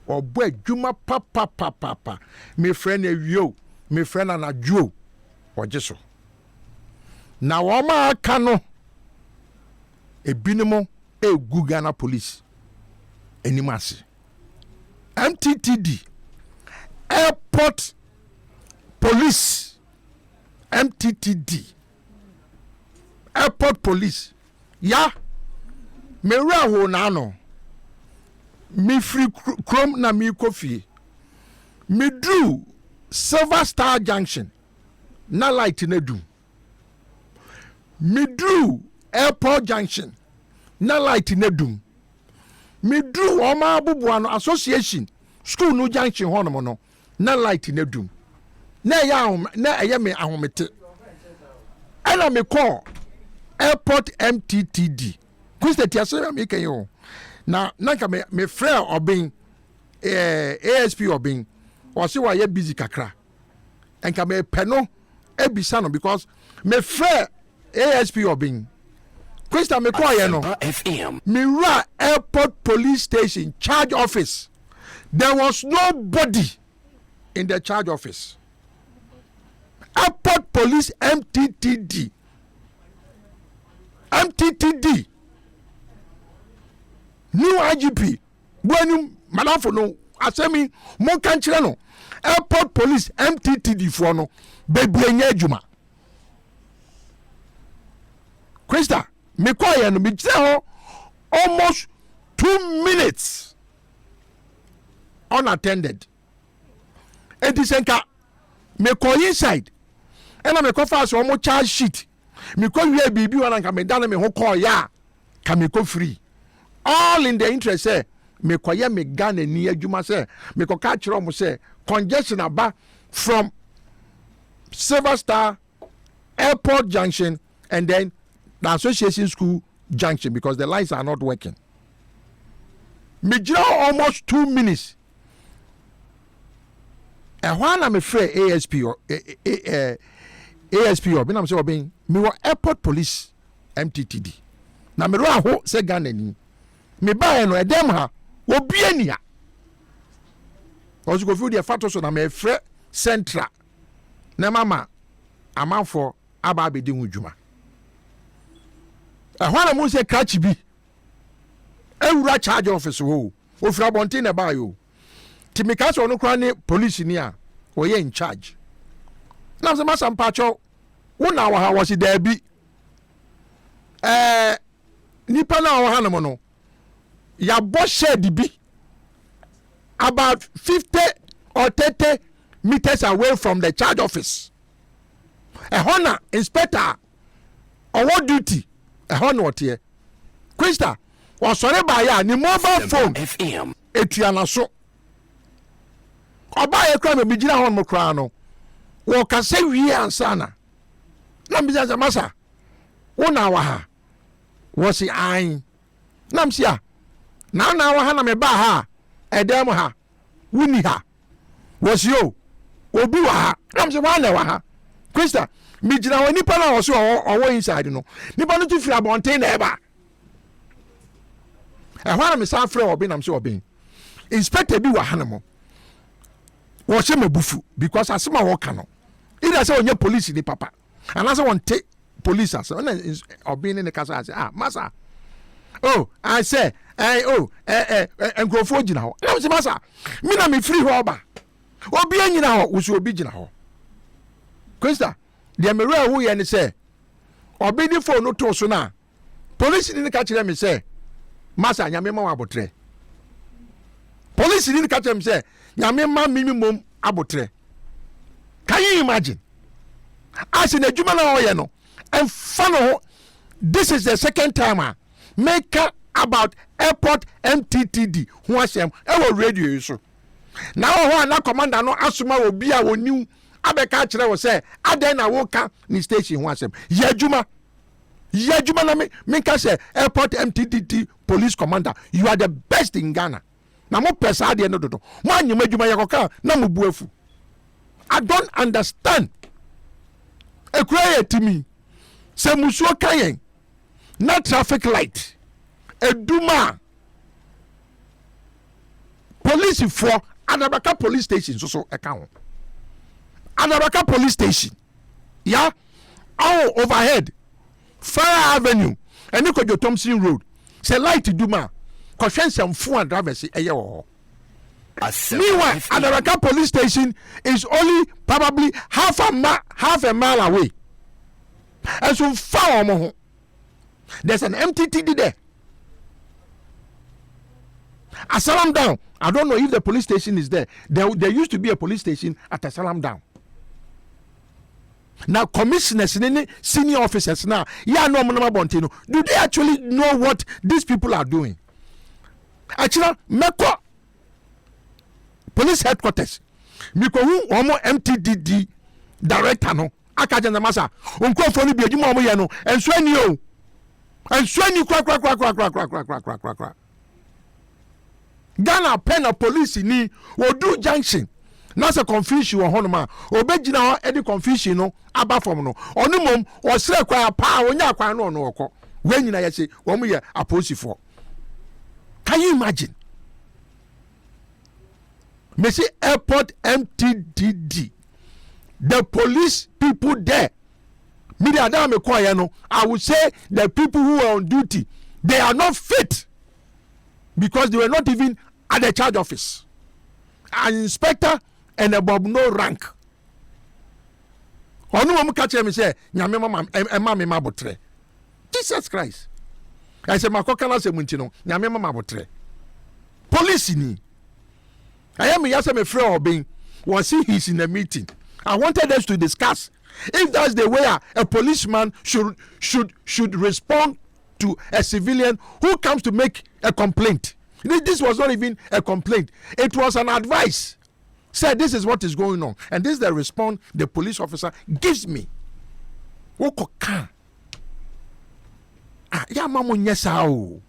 obo adwuma papa me friend ewio me friend anadwo ojeso na wo ma aka no ebinimo egu Ghana police animase MTTD airport police MTTD airport police ya mewura ho na no mi free chrome na mi kofi mi drew Silver Star Junction na light na dum mi drew airport junction na light na dum mi drew Oma Abubuano association school no junction hono no na light na dum na ya me ahomete ana me call airport MTTD Christa tiasema me kan yo na nanka me friend obin ASP obin o se wa ye busy kakra enka me peno ebisa no because me friend ASP obin Christa me call ye no FM me ra airport police station charge office there was nobody in the charge office airport police MTTD new IGP when manafo no asemi mo kan kire no airport police MTTD for no bebi enya adwuma Krista me call ya no me tell almost 2 minutes unattended edisenka me call inside and me call fast almost charge sheet me call we bibi wan nka me dan me ho call ya ka me ko free all in the interest say me koye me Ghana ni adwuma say me ko ka kire mo say congestion aba from Silver Star Airport Junction and then the Association School Junction because the lights are not working. Me jira almost 2 minutes. And when I'm afraid ASP or ASP or I'm saying me wa airport police MTTD. Na me ro aho say Ghana ni. Me buy no edem ha obi ania. Ozu go feel the factor so na me frɛ central. Na mama amanfo aba abedi hudwuma. Ahwana mu say catch bi. Ewura charge office wo. Ofura bontin na ba yo. Timika so no kra ne police ni a oye in charge. Na se masa mpacho wo na wa ha wo si da bi. Nipa na wa ha no no. Ya bo shed bi about 50 or 30 meters away from the charge office. A honor inspector on what duty? A honor what here? Krista was sorry by ya ni mobile phone FM etuana so. Oba ye kra me bigina hon mo kra no. Wo ka se wi ansa na. Na mi za masa. Wo na wa ha. Wo si an. Na msia. Na wa ha na me ba ha. Edem ha. Wuni ha. Wo si o. Obi wa ha. Na msia wa na wa ha. Krista, mi jina wa nipa na wo so owo inside no. Nipa no tu fi abonten na eba. Ehwana me sa frɛ obi na mse obi. Inspector bi wa ha na mo. Wo se mabufu because asema wo ka no. Ida say onye police ni papa. Anase won take police as na obi ni kasa say masa. Oh, I say enkrofo gina ho. Na mse masa. Mi na me free ho ba. Obi anyina ho, wo so obi gina ho. Krista, the America who ye ni say obi ni phone no to so na. Police ni ka kire me say masa nyame ma wabotre. Police ni ka kire me say nyame ma minimum abotre. Can you imagine? As in a juma na oye no and follow this is the second time make about airport MTTD who asem e wo radio so. Now ho na commander no asuma obi a woni abeka kire wo say aden na wo ka ni station who asem yajuma na me ka say airport MTTD police commander you are the best in Ghana. Na mo pesa de no dodo mo anyima adwuma yakoka na mo buafu. I don't understand. Ekura yetimi se musuo kayen na traffic light eduma police NDC for Adabaka police station so account. Adabaka police station. Yeah. All overhead. Fire Avenue. And look at your Thompson Road. Say light to do ma. Caution some phone drivers a year. Meanwhile, Adabaka police station is only probably half a mile away. And so far, there's an MTTD there. Asalam Down. I don't know if the police station is there. There used to be a police station at Asalam Down. Now, commissioners, senior officers now, do they actually know what these people are doing? Actually, Meko police headquarters, Miko MTDD director no, Akajana Masa, Unko Foni Biajumo Yano, and Swenio, crack. Ghana pen of police ni will do junction. Not a confusion or honoma. Obejina any confusion no aba from no. Onumum or say kwa pa onya kwa no no oko. When you say one year opposite for. Can you imagine? Messi Airport MTDD. The police people there. Media dame kwa no. I would say the people who are on duty, they are not fit. Because they were not even at the charge office. An inspector and above no rank. Jesus Christ. I said, Makokana se muntino, Nyamema mabotre. Police ni. I am Yasame Frey Obing. Was he's in a meeting. I wanted us to discuss if that's the way a policeman should respond to a civilian who comes to make a complaint. This was not even a complaint. It was an advice. Said this is what is going on. And this is the response the police officer gives me. Wokoka. Ya mamu nyesa o.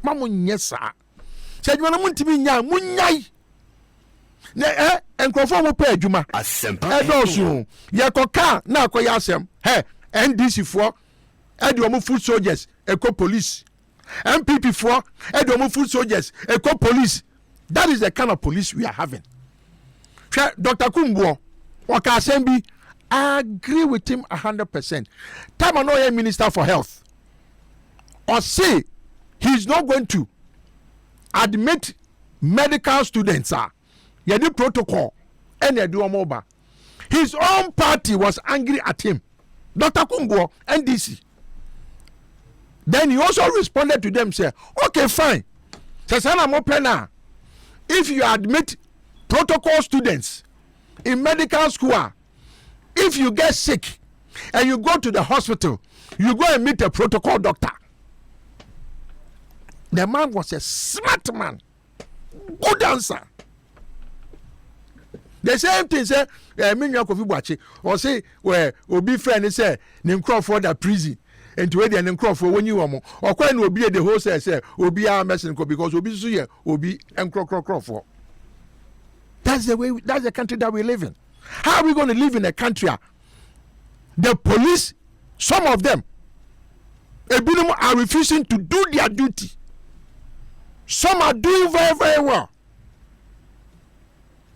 Mamu nyesa. Said you want to be nya munyai. Ne enkrofo mo pa adwuma. Asempa. Edoso. Ye koka na akoya asem. NDC for Edomo foot soldiers, eco police. MPP for Edomo foot soldiers, eco police. That is the kind of police we are having. Dr. Kumbo, Wakasembi, I agree with him 100%. Tamanoye Minister for Health, or say he's not going to admit medical students. Yadi protocol and Yadi Omoba. His own party was angry at him. Dr. Kumbo, NDC. Then he also responded to them, say, okay, fine. If you admit protocol students in medical school, if you get sick and you go to the hospital, you go and meet a protocol doctor. The man was a smart man. Good answer. The same thing say, or say, where Obi friend say, Nimcroft for the prison. And to wait and crop for when you are more. Or when will be the host say, Obi are messing because Obi Suya, Obi and crop for. That's the way, that's the country that we live in. How are we going to live in a country? The police, some of them, are refusing to do their duty. Some are doing very, very well.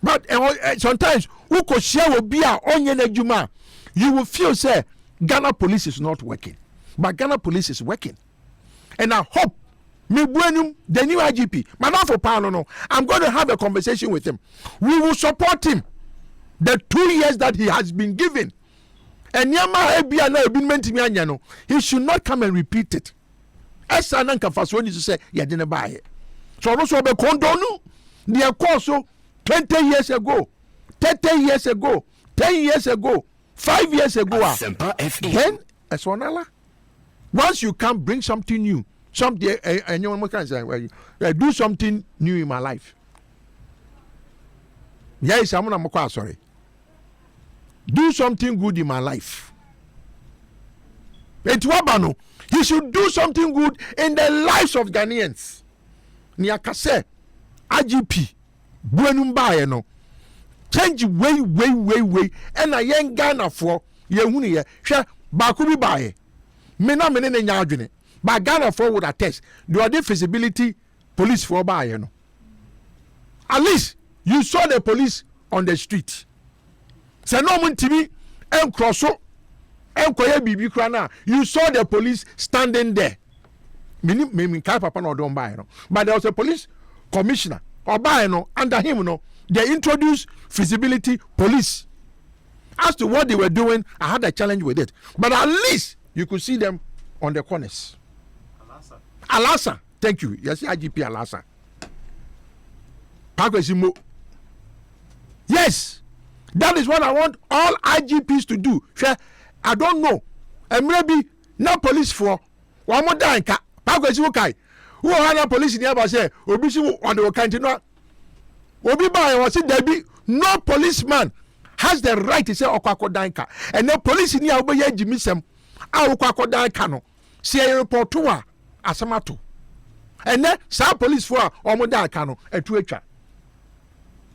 But sometimes, you will feel, say, Ghana police is not working. But Ghana police is working. And I hope the new IGP, Manafo Pano, I'm going to have a conversation with him. We will support him the 2 years that he has been given. And he should not come and repeat it. As Sananka Faso needs to say, you didn't buy it. So also be condonu, the course 20 years ago, 30 years ago, 10 years ago, 5 years ago. Asempa Fm. Then, as one once you can bring something new, something, and you can say, well, do something new in my life. Yes, I'm sorry. Do something good in my life. He should do something good in the lives of Ghanaians. Niakase, IGP, Buenumba, no. Change way, and I ain't Ghana for ye, share Bakubi bae. Mena nyadwene. But Ghana for would attest. Do are the feasibility police for buy, no. at least you saw the police on the street. Say no mun TV and crosso and koye bibi krana. You saw the police standing there. Me papa no don't buy no. But there was a police commissioner or buy no under him no. They introduced feasibility police. As to what they were doing, I had a challenge with it. But at least you could see them on the corners. Alasa. Thank you. Yes, IGP Alasa. Yes, that is what I want all IGPs to do. I don't know. And maybe no police for one more time. Who are police in the say, Obisu on the country? Obi by was it there be no policeman has the right to say Okwako Danka. And no police in the Oboye Jimisem, Okwako Danka no. See a report to Asamato. And then some police for Omoda Kano and Tuecha.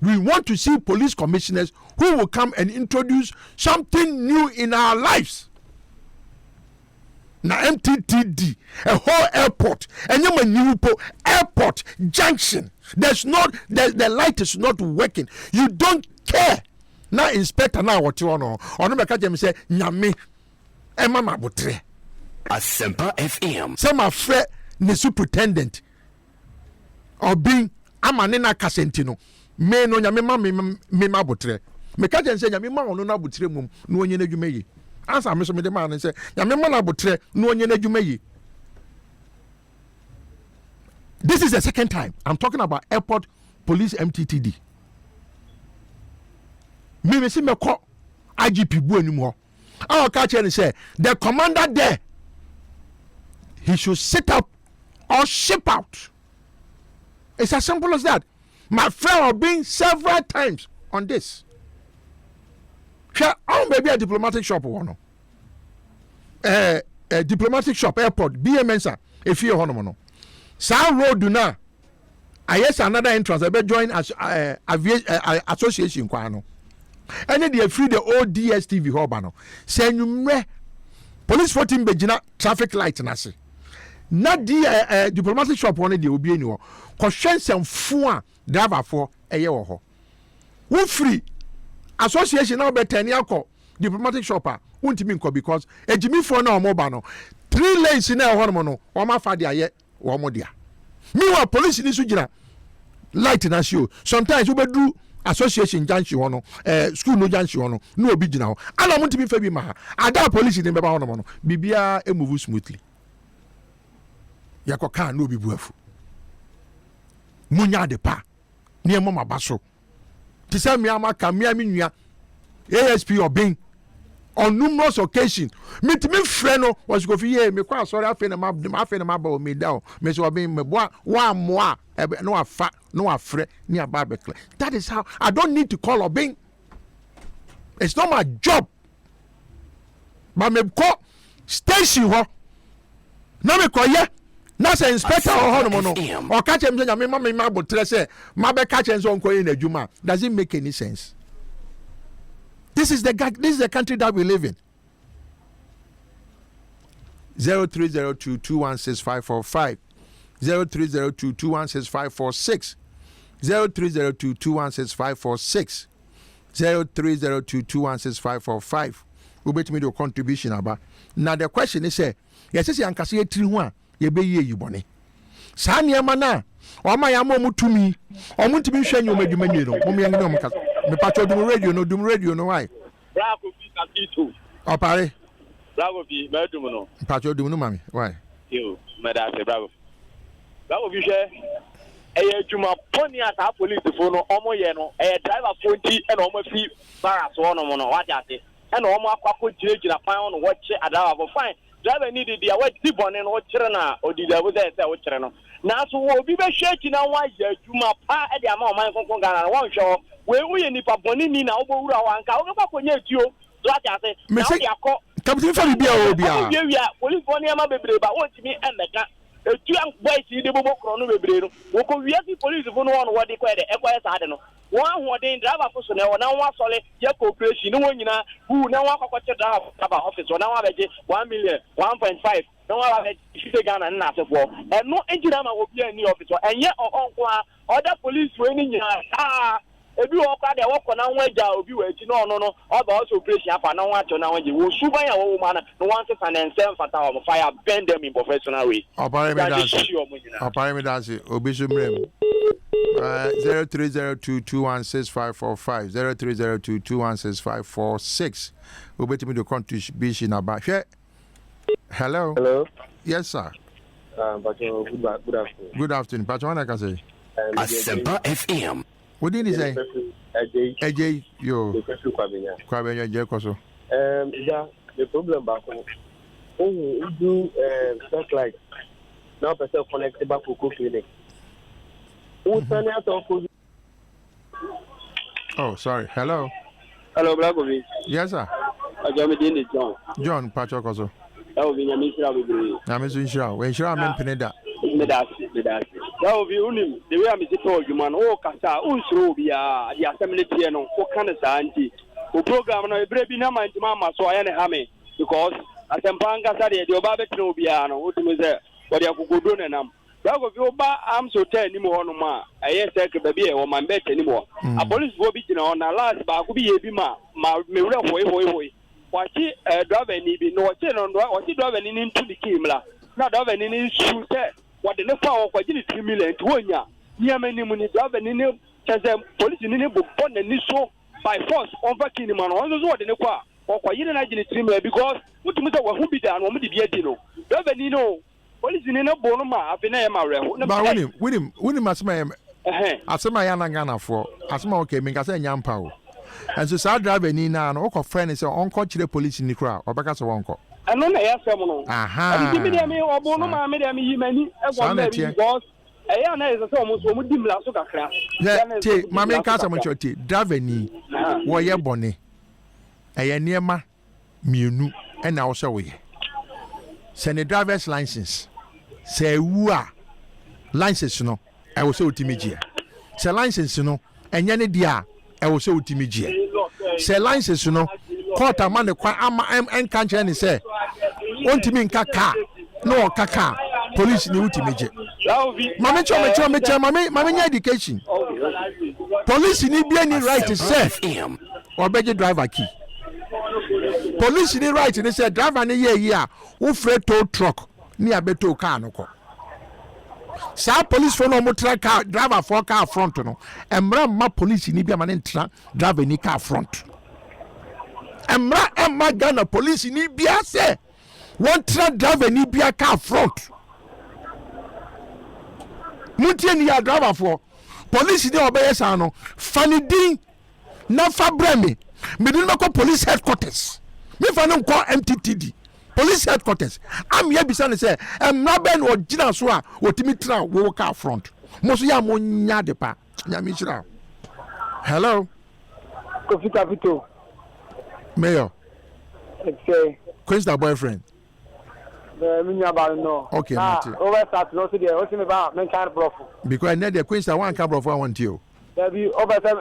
We want to see police commissioners who will come and introduce something new in our lives. Now MTTD, a whole airport, and you new airport junction. There's not the light is not working. You don't care. Now inspector now what you want or no make them say nyame e mama botre. Asempa FM. Some afraid the superintendent or being amanena kasentino. Me no nyame me ma botre. Me ka say nyame ma ono na botre mum no onye na dwuma yi. Answer me so me de man say nyame ma na botre no onye na dwuma yi. This is the second time I'm talking about airport police MTTD. Me see me call IGP bu anymore. Our catch and say the commander there, he should sit up or ship out. It's as simple as that. My friend have been several times on this. Maybe a diplomatic shop or no. A diplomatic shop airport BMNSA if you honomono. South Road do now. I yes another entrance. I be join as association kwano. And then they free the old DSTV hobano. Say you police 14 bejina traffic light nasi. Not the diplomatic shop one they will be anywhere. Question some four driver for a year or who free association now be 10 year diplomatic shopper won't mean because a Jimmy for now mobile 3 lanes in a hormono or my father yet or more dear. Meanwhile, police in this light in us you. Sometimes you do association junction ono school no junction ono no obi gina ho ana mo ntimi fa bi ma ada police ni beba ono no bibia e move smoothly yakoka no obi buafu munya de pa ne mo mabaso ti say me amaka me nua ASP obin on numerous occasions me friend no was go fi me kwa sorry afi na ma ba me down me so obin me boa wa moa no afa no afre ni ababekle. That is how I don't need to call obin. It's not my job. But me call station ho na me call ye na say inspector ho no or catch him say me ma botre say ma be catch him so nko na adwuma. Does it make any sense? This is the country that we live in. 0302216545 0302216546 0302216546 0302216545. We bet me the contribution about. Now the question is say yes say ankase etiri ho a ye be ye yibone. Sa niema na o ma ya mo mutumi o muntimi hwa nyom adwuma nyi no mo me ngene mo kasa me pacho dum radio no why Bravo fi Kakito o pare Bravo fi medum no pacho dum no mami why yo me da say bravo fi hwe adwuma poni ata police fo no omo ye no driver fo nti e na omo fi barras wo no no what ate e na omo akwako girejira fan no wo che adawa for fine driver need dia wa di bone no kire na odida wo say wo kire no na so wo bi be hweki na wa ya adwuma pa e dia ma o man konkon gana won hwe we uye nipa boni ni na obo wura wa nka wo kwa nya etuo so ati ase na wo yakọ captain fa bia o bia police boni ama bebre ba won timi emeka etu an boys de bobo kro no bebre no wo ko wiasi police fo no won wo de kwa de e kwa sa de no won ahoden driver fo so na wo na won asole ye cooperation no won nyina hu na won akọkọ che driver office wo na won abeje 1 million 1.5 no one should be Ghana and not for. And no engineer will be any officer. And yet, other police training. If you walk out there, walk on our way, you will no, about operation up and now you will shoot by a woman, no one to and send for fire, bend them in professional way. Obarimidasi, Obisumrem. 0302216545 0302216546. We'll be to the contribution about here. Hello. Hello. Yes, sir. Good afternoon. Good afternoon. Patrona can say. Asempa FM. What did he say? AJ, yo. Kwabenya Jekoso. The problem back home. Oh, do stuff like now person connected back to clinic. Oh, sorry. Hello. Hello, Blagovi. Yes, sir. John. John Pachokoso. That will be a mission. I'm sure. When sure I'm in Pineda. That will be only the way I'm told you, man. Oh, Cassa, Unsrubia, the assembly piano, for Canada, who program no baby na my mamma so I am because Asempanga said the Obabe Nobiano, what was there, what you could do and I'm so tell anymore no ma. I take baby or my bed anymore. A police will be on a last bar could be a bima, my mirror way. What she driver need be no chin on what she driver into the Kimla. Not driver in his shoe set. What the next hour for Jimmy Million to one ya. Near many money driver in him, police in him book on the so by force over Kiniman on the what in the car. Or for you and I didn't stream because what to me who be done on the Biedino. Driver Nino. What is in a bonoma? I've been a married. William, Asma, Asma Yanagana for Asma, okay, Minkasa Yampao. And so, South driver Nina and Uncle friend is uncle to the police in the crowd, or back as a uncle. I know I have someone. Aha. Give me or bonoma, many because I am almost one dim last of a class. Take Mamma Casa Machotti, driver ni, Waya Bonnie. A Yaniama, Munu, and also we. Send a driver's license. Say, wua license no, I was so timid. Say license no, and yani dia, I was so timid. Say license no, court a man the qua and can't any say, want to mean kaka, no kaka, police new timid. Mamma education. Police need be any right to say, or beg your driver key. Police need right and they said, driver ni ye, who freight tow truck. Ni abeto car no ko sa police for no motor car driver for car front no emra ma police ni bia man ntra driver ni car front emra Ghana police ni bia say one tra driver ni bia car front mutie ni ya driver for police ni obeye sa no fani din na fa breme me din ko police headquarters me fa no ko MTTD police headquarters. I'm here beside say, Naben or Gina Swa, or Timitra walk out front. Mosia Monya depa. Yamishra. Hello. Kofi Capito. Mayor. Okay. Who's that boyfriend? Okay, Mate. Over no to the what's about men kind of bluff. Because I need the Queen's one camera for I want you. There be over say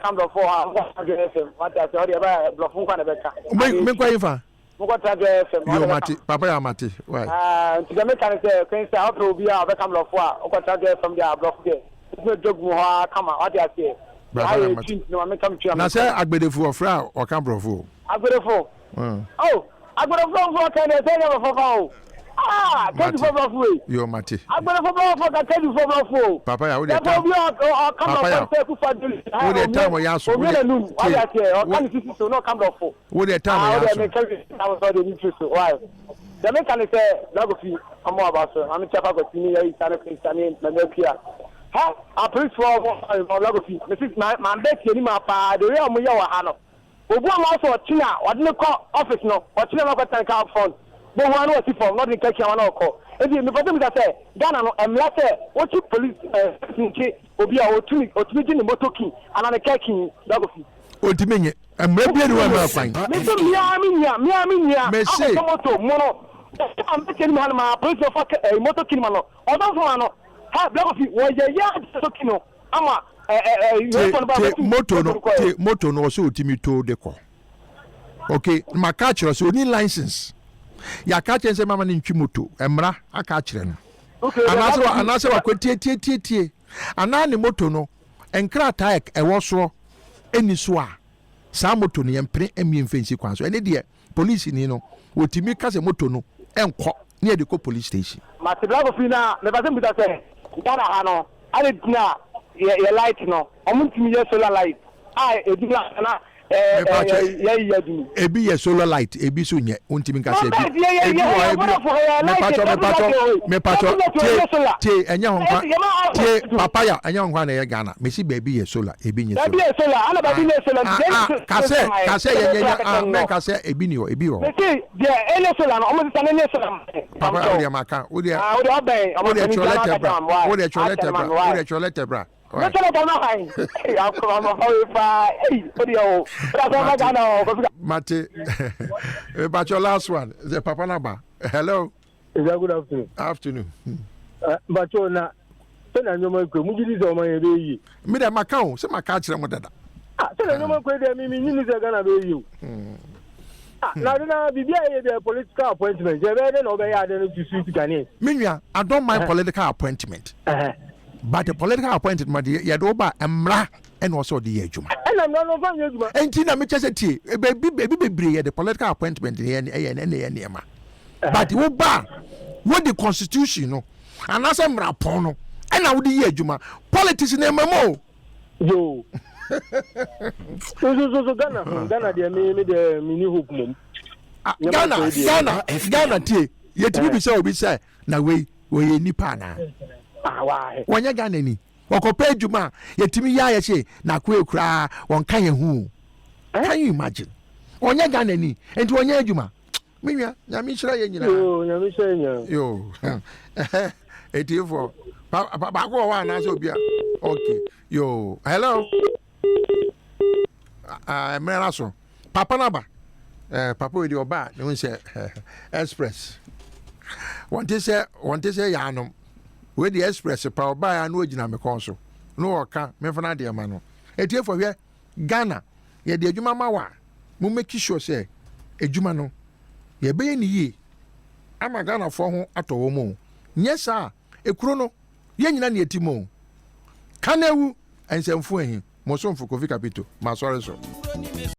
come for what I said about bluff kind of better. Make way for. You Mate, Papa Mate. Why? To the mechanic say, Queen's out will be our become of war, or from their bluff there. It's no joke, come out, what I say. I say, I be the fool of Frau or camera fool. I got a fool. Oh, I got a phone for can I tell you for ah, tell you for free. You're Mate. I got a phone for can tell you for fool. Papa, I would have come the time where you are so no come off for. Would the time I was already interested. Why? The mechanic said, Lagofi, I'm more about sir. I'm a chap of senior, he's a Christian, Nanopia. How? I preach for Lagofi. Mrs. My bet you my pa, the real Muya Hano. But one also a China, what do you call office no? What China got to account for? But one was it for not in catching one call. If you bottom that say, Ghana no, and let's say, what you police will be our two or two in the motor key and on a catching Lagofi. What do you mean? I'm ready to run fine. May say, Mono. I'm telling you, my police of a motor kimono. Or don't know. Have Lagofi was a yard Tokino. Ama. Moto no so timi to de ko. Okay, my catcher so need license. ya ka kyerɛ sɛ mama ne ntwi moto emra aka kyerɛ no Okay. anase wa tie ana ne moto no enkra taek ɛwɔ so eni so a saa moto no yɛmpere emie mfensi kwan so ene de police ni no wotimi ka sɛ moto no enkɔ ne de ko police station Matibravo fina me bazem buta sɛ Ghana ha no ale tina ye light no omuntimi ye solar light edina na ebi ye solar light ebi so nye untimi nka se ebi me pacho tie enya honkwa tie papaya enya honkwa na ye Ghana mesi baby ye solar ebi nye solar ala baby nye solar kase ye men kase ebi ni ho mesi de ele solar no omo tane nye solar papa o de maka o de chocolate bra Mate, but your last one, the Papa Naba. Hello. Good afternoon. Afternoon. But you're not. Then I know my community is on my way. Me that Macau, so my catch them with that. Then I know my question. I mean, you are gonna be you. Now, the political appointment. Then obey other to suit Ghanaian. Minya, I don't mind political appointment. But the political appointment, you do about Emra and also the Ejuma. And I'm not over you. And Tina Michesity, baby, the political appointment in any. But you bar what the constitution, no, and as I'm rapono, and I would the Ejuma. Politics in MMO. Yo. So Ghana, they made the mini hoop mum. Ghana, tea. Yet we say, now we nipana. Wanya Ghana ni wakope juma yetimi ya yese na kwe kra wonka ye hu can you imagine wanya Ghana ni enti wanya juma menwa nyame hira ye nyina nyame hira nya yo etifo ba ko wa na so bia okay yo hello mera so papa na ba papa we di oba ne won say express want to say ya no we the express pa oba no ogina me kon so no oka me fana de ma no etie for hwe Ghana ye de adwuma ma wa mo make sure say adwuma no ye be ni yi ama Ghana fo ho atowo mo nye sa ekuro no ye nyina ne etimo kanewu ensemfo ehin mo so mfo Kofi Kapito ma sorry so